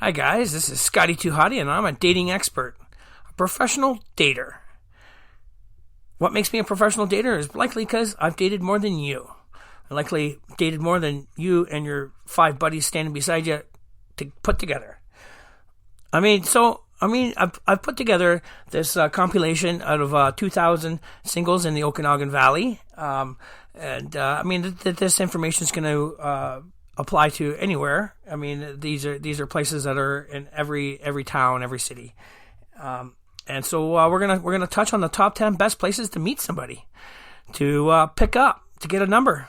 Hi guys, this is Scotty Too Hottie and I'm a dating expert, a professional dater. What makes me a professional dater is likely because I've dated more than you. I likely dated more than you and your 5 buddies standing beside you to put together. I've put together this compilation out of 2,000 singles in the Okanagan Valley. This information is going to apply to anywhere. I mean, these are places that are in every town, every city. And so we're gonna touch on the top 10 best places to meet somebody, to pick up, to get a number.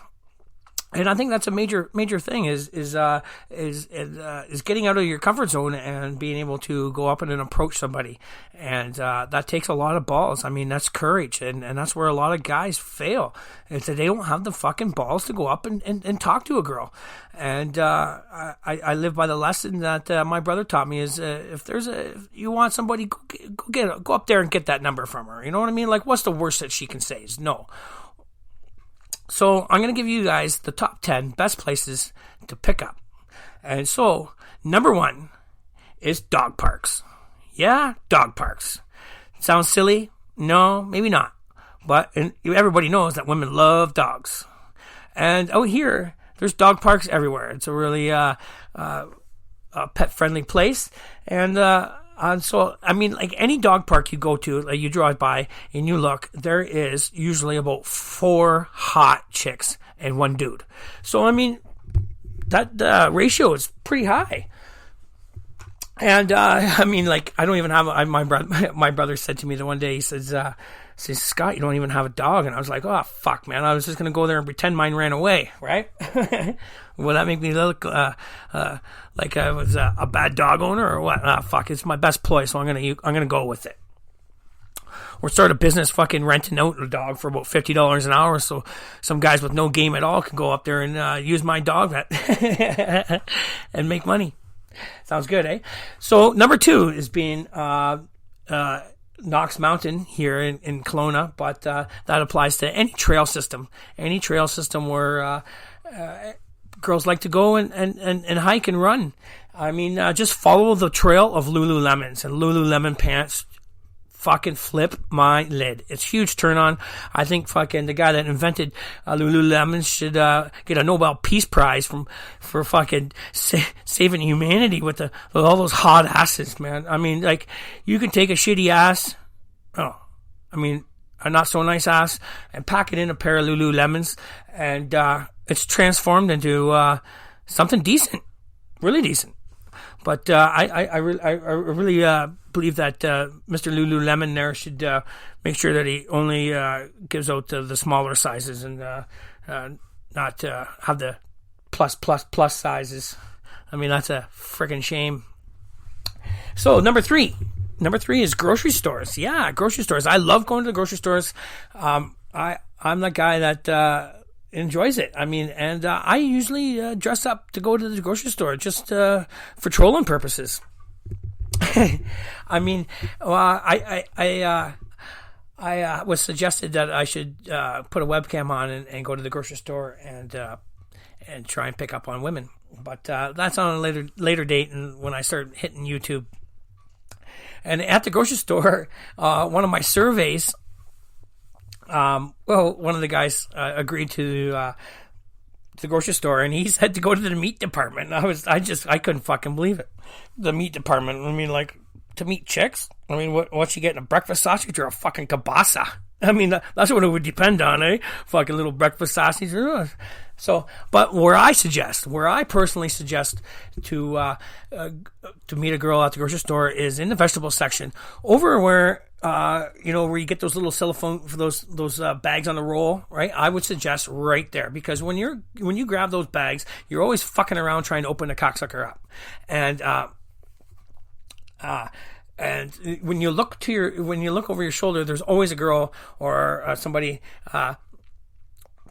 And I think that's a major thing is getting out of your comfort zone and being able to go up and approach somebody. And that takes a lot of balls. I mean, that's courage. And that's where a lot of guys fail. It's that they don't have the fucking balls to go up and talk to a girl. And I live by the lesson that my brother taught me is if you want somebody, go up there and get that number from her. You know what I mean? Like, what's the worst that she can say is no. So I'm going to give you guys the top 10 best places to pick up. And so, number 1 is dog parks. Yeah, dog parks. Sounds silly? No, maybe not. But everybody knows that women love dogs. And out here, there's dog parks everywhere. It's a really pet-friendly place. And so, I mean, like any dog park you go to, like you drive by and you look, there is usually about 4 hot chicks and 1 dude. So, I mean, that ratio is pretty high. And, I don't even have, my brother said to me the one day, he says, Scott, you don't even have a dog. And I was like, oh, fuck, man. I was just going to go there and pretend mine ran away, right? Will that make me look like I was a bad dog owner or what? Fuck, it's my best ploy, so I'm gonna go with it. Or start a business fucking renting out a dog for about $50 an hour, so some guys with no game at all can go up there and use my dog and make money. Sounds good, eh? So number 2 is being Knox Mountain here in Kelowna, but that applies to any trail system where girls like to go and hike and run. I mean, just follow the trail of Lululemons, and Lululemon pants fucking flip my lid. It's a huge turn on. I think fucking the guy that invented Lululemon should get a Nobel Peace Prize for fucking saving humanity with all those hot asses, man. I mean, like, you can take a shitty ass, a not so nice ass, and pack it in a pair of Lululemons, and it's transformed into something decent, really decent. But I really believe that Mr. Lululemon there should make sure that he only gives out the smaller sizes and not have the plus sizes. I mean, that's a freaking shame. So number 3 is grocery stores. Yeah, grocery stores. I love going to the grocery stores. I'm the guy that enjoys it. I mean, and I usually dress up to go to the grocery store just for trolling purposes. I mean, I was suggested that I should put a webcam on and go to the grocery store and try and pick up on women. But that's on a later date, and when I start hitting YouTube. And at the grocery store, one of my surveys. One of the guys agreed to the grocery store, and he said to go to the meat department. I couldn't fucking believe it. The meat department. I mean, like, to meet chicks. I mean, what's she getting? A breakfast sausage or a fucking kielbasa? I mean, that's what it would depend on, eh? Fucking little breakfast sausage. So, but where I personally suggest to meet a girl at the grocery store is in the vegetable section, over where where you get those little cellophane for those bags on the roll, right? I would suggest right there, because when you grab those bags, you're always fucking around trying to open the cocksucker up, and when you look over your shoulder, there's always a girl or somebody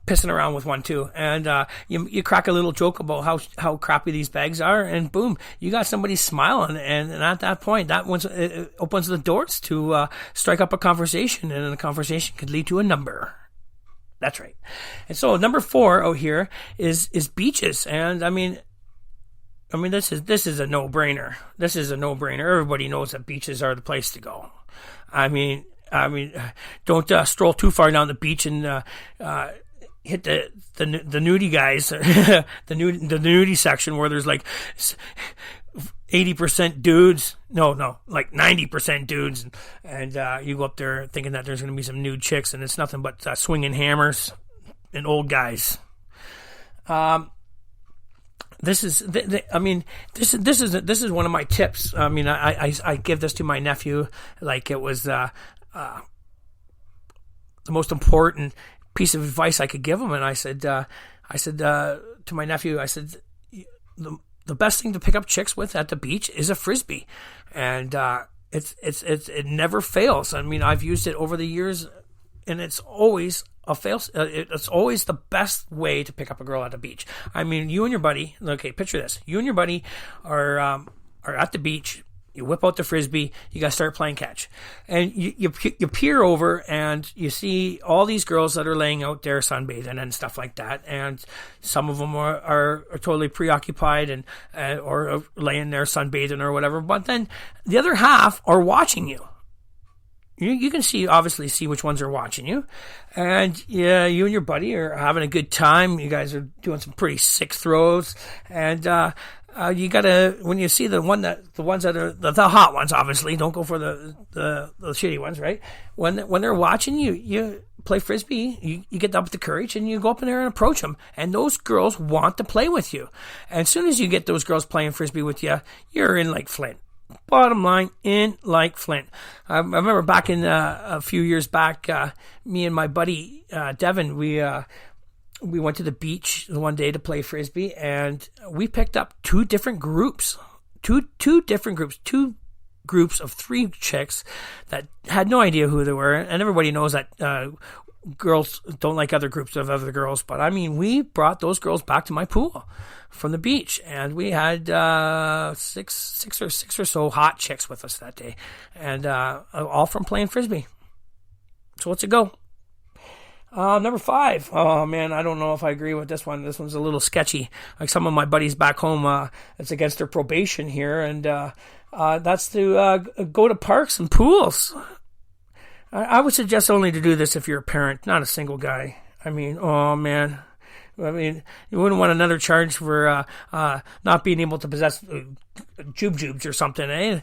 pissing around with one too, and you crack a little joke about how crappy these bags are, and boom, you got somebody smiling, and at that point, it opens the doors to strike up a conversation, and a conversation could lead to a number. That's right. And so number 4 out here is beaches, and I mean, I mean, this is a no-brainer. This is a no-brainer. Everybody knows that beaches are the place to go. I mean, don't stroll too far down the beach and hit the nudie guys, the nudie section where there's like 80% dudes. No, like 90% dudes, and you go up there thinking that there's going to be some nude chicks, and it's nothing but swinging hammers and old guys. This is one of my tips. I mean, I give this to my nephew like it was the most important piece of advice I could give him. And I said to my nephew, I said, the best thing to pick up chicks with at the beach is a Frisbee, and it never fails. I mean, I've used it over the years, and it's always it's always the best way to pick up a girl at the beach. I mean, you and your buddy, okay, picture this. You and your buddy are at the beach. You whip out the Frisbee. You got to start playing catch. And you peer over and you see all these girls that are laying out there sunbathing and stuff like that. And some of them are totally preoccupied and or laying there sunbathing or whatever. But then the other half are watching you. You can obviously see which ones are watching you, and yeah, you and your buddy are having a good time. You guys are doing some pretty sick throws, and you gotta, when you see the ones that are the hot ones, obviously don't go for the shitty ones, right? When they're watching you, you play Frisbee, you get up with the courage and you go up in there and approach them, and those girls want to play with you. And as soon as you get those girls playing Frisbee with you, you're in like Flint. Bottom line, in like Flint. I remember back in a few years back, me and my buddy Devin, we went to the beach one day to play Frisbee, and we picked up two different groups, two groups of three chicks that had no idea who they were, and everybody knows that girls don't like other groups of other girls, but I mean, we brought those girls back to my pool from the beach, and we had six or so hot chicks with us that day, and all from playing Frisbee. So let's go. Number 5. Oh man, I don't know if I agree with this one. This one's a little sketchy. Like some of my buddies back home, it's against their probation here, and that's to go to parks and pools. I would suggest only to do this if you're a parent, not a single guy. I mean, oh man. I mean, you wouldn't want another charge for not being able to possess jubes or something, eh?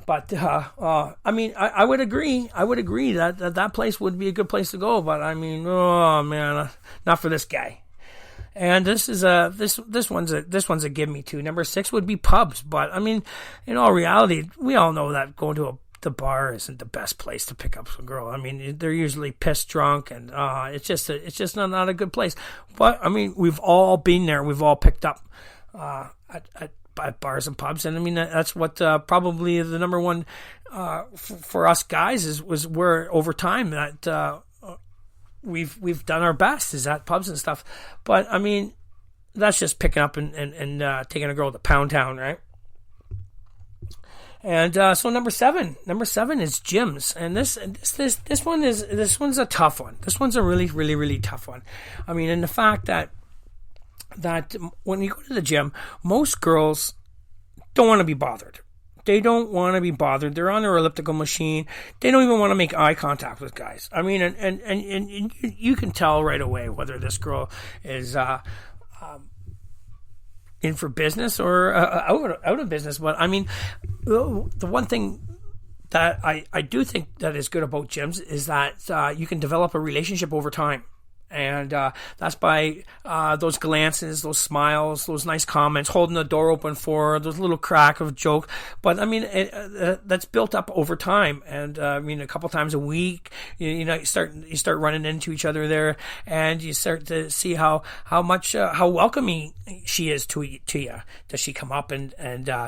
But I mean, I would agree. I would agree that place would be a good place to go. But I mean, oh man, not for this guy. And this is this one's a give me too. Number 6 would be pubs. But I mean, in all reality, we all know that going to the bar isn't the best place to pick up some girl. I mean, they're usually pissed drunk, and it's just not a good place. But I mean, we've all been there. We've all picked up at bars and pubs, and I mean that's what probably the number one for us guys was where over time that we've done our best is at pubs and stuff. But I mean, that's just picking up and taking a girl to Pound Town, right? And so number seven is gyms, and this one's a tough one. This one's a really, really, really tough one. I mean, in the fact that when you go to the gym, most girls don't want to be bothered. They don't want to be bothered. They're on their elliptical machine. They don't even want to make eye contact with guys. I mean, and you can tell right away whether this girl is in for business or out of business. But I mean, the one thing that I do think that is good about gyms is that you can develop a relationship over time. And that's by those glances, those smiles, those nice comments, holding the door open for her, those little crack of joke. But I mean, that's built up over time. And I mean, a couple times a week, you start running into each other there, and you start to see how much welcoming she is to you. Does she come up and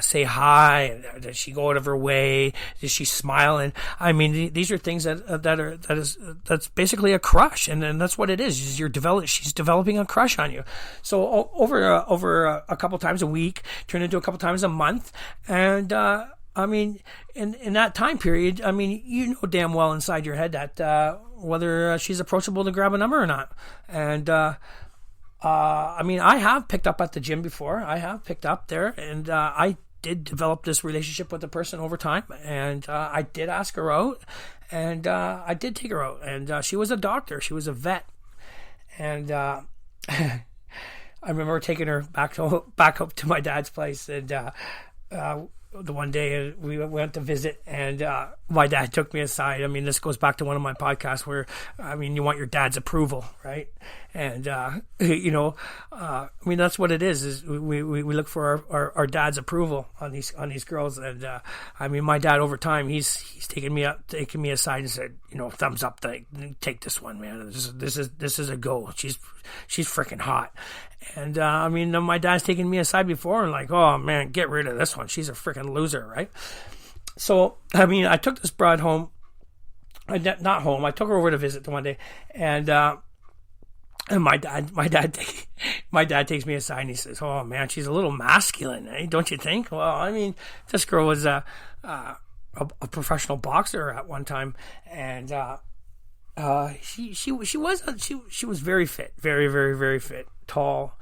say hi? Does she go out of her way? Does she smile? And I mean, these are things that's basically a crush, and that's what it is. She's developing a crush on you. So over a couple times a week, turn into a couple times a month, and I mean, in that time period, I mean, you know damn well inside your head that whether she's approachable to grab a number or not, and I mean, I have picked up at the gym before. I have picked up there, and I did develop this relationship with the person over time, and I did ask her out, and I did take her out, and she was a doctor. She was a vet, and I remember taking her back up to my dad's place, and the one day we went to visit, and my dad took me aside. I mean, this goes back to one of my podcasts where, I mean, you want your dad's approval, right? And I mean, that's what it is we look for our dad's approval on these girls. And I mean, my dad over time, he's taken me aside and said, thumbs up, take this one, man. This is a go. She's freaking hot. And I mean, my dad's taken me aside before and like, oh man, get rid of this one. She's a freaking loser, right? So I mean, I took this broad home. Not home. I took her over to visit one day, and my dad takes me aside and he says, "Oh man, she's a little masculine, eh? Don't you think?" Well, I mean, this girl was a professional boxer at one time, and she was very fit, very, very, very fit, tall,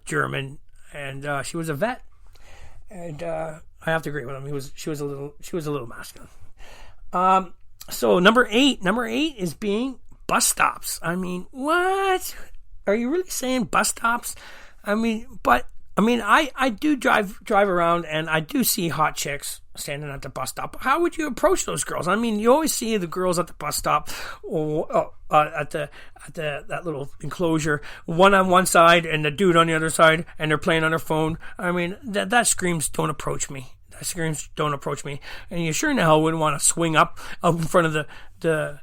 German, and she was a vet, and I have to agree with him. She was a little masculine. So number eight is being bus stops. I mean, what? Are you really saying bus stops? I mean, I do drive around and I do see hot chicks standing at the bus stop. How would you approach those girls? I mean, you always see the girls at the bus stop or at that little enclosure, one on one side and the dude on the other side, and they're playing on their phone. I mean, that screams, don't approach me. That screams, don't approach me. And you sure in the hell wouldn't want to swing up in front of the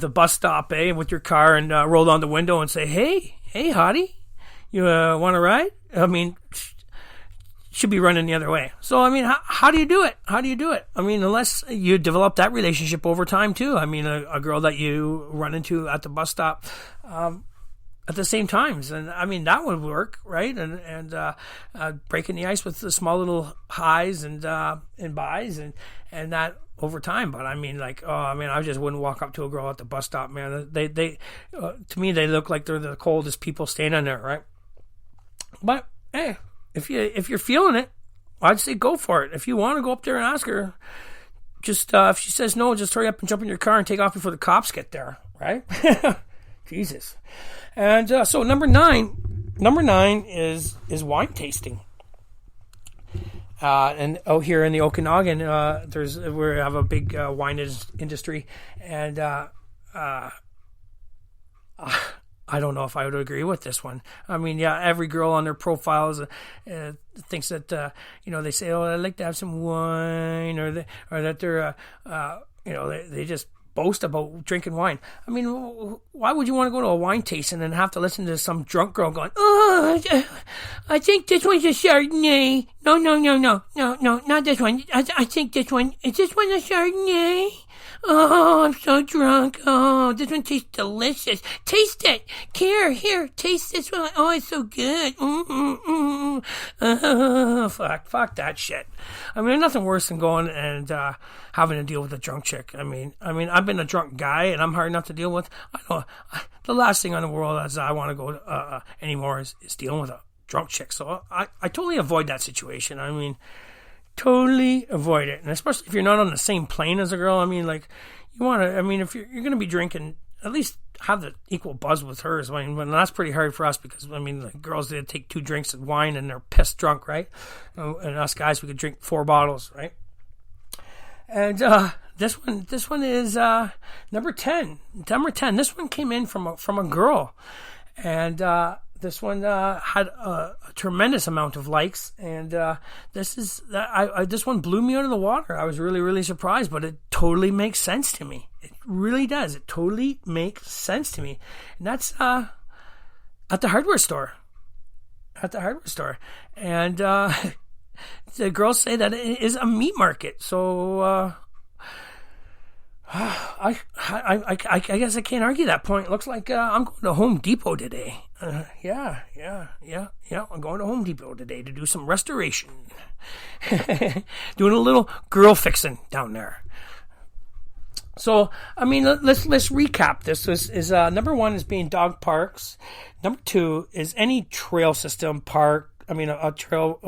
bus stop, with your car and roll down the window and say, hey, hottie, you want to ride? I mean, should be running the other way. So, I mean, how do you do it? I mean, unless you develop that relationship over time, too. I mean, a girl that you run into at the bus stop at the same times. And, I mean, that would work, right? And breaking the ice with the small little highs and buys and that over time. But, I mean, I just wouldn't walk up to a girl at the bus stop, man. They to me, they look like they're the coldest people standing there, right? But, hey, if you're feeling it, I'd say go for it. If you want to go up there and ask her, just if she says no, just hurry up and jump in your car and take off before the cops get there, right? Jesus. And so number nine is wine tasting. And here in the Okanagan, we have a big wine industry, and I don't know if I would agree with this one. I mean, yeah, every girl on their profiles thinks that they say, "Oh, I'd like to have some wine," or that they're they just boast about drinking wine. I mean, why would you want to go to a wine tasting and have to listen to some drunk girl going, "Oh, I think this one's a Chardonnay. No, not this one. I think this one is a Chardonnay. Oh, I'm so drunk. Oh, this one tastes delicious. Taste it. Here, taste this one. Oh, it's so good. Fuck that shit. I mean, there's nothing worse than going and having to deal with a drunk chick. I mean, I've been a drunk guy, and I'm hard enough to deal with. I know the last thing on the world as I want to go anymore is dealing with a drunk chick. So I totally avoid that situation. I mean, totally avoid it. And especially if you're not on the same plane as a girl. I mean, like, you want to, I mean, if you're going to be drinking, at least have the equal buzz with hers. I mean, that's pretty hard for us because, I mean, the girls, they take 2 drinks of wine and they're pissed drunk, right? And us guys, we could drink 4 bottles, right? And this one is number 10. Number 10. This one came in from a girl. And this one had a tremendous amount of likes, and this one blew me out of the water. I was really, really surprised, but it totally makes sense to me. It really does. It totally makes sense to me, and that's at the hardware store. And the girls say that it is a meat market. So I guess I can't argue that point. It looks like I'm going to Home Depot today. Yeah. I'm going to Home Depot today to do some restoration. Doing a little girl fixing down there. So, I mean, let's recap this. Is number one is being dog parks. Number two is any trail system park. I mean, a trail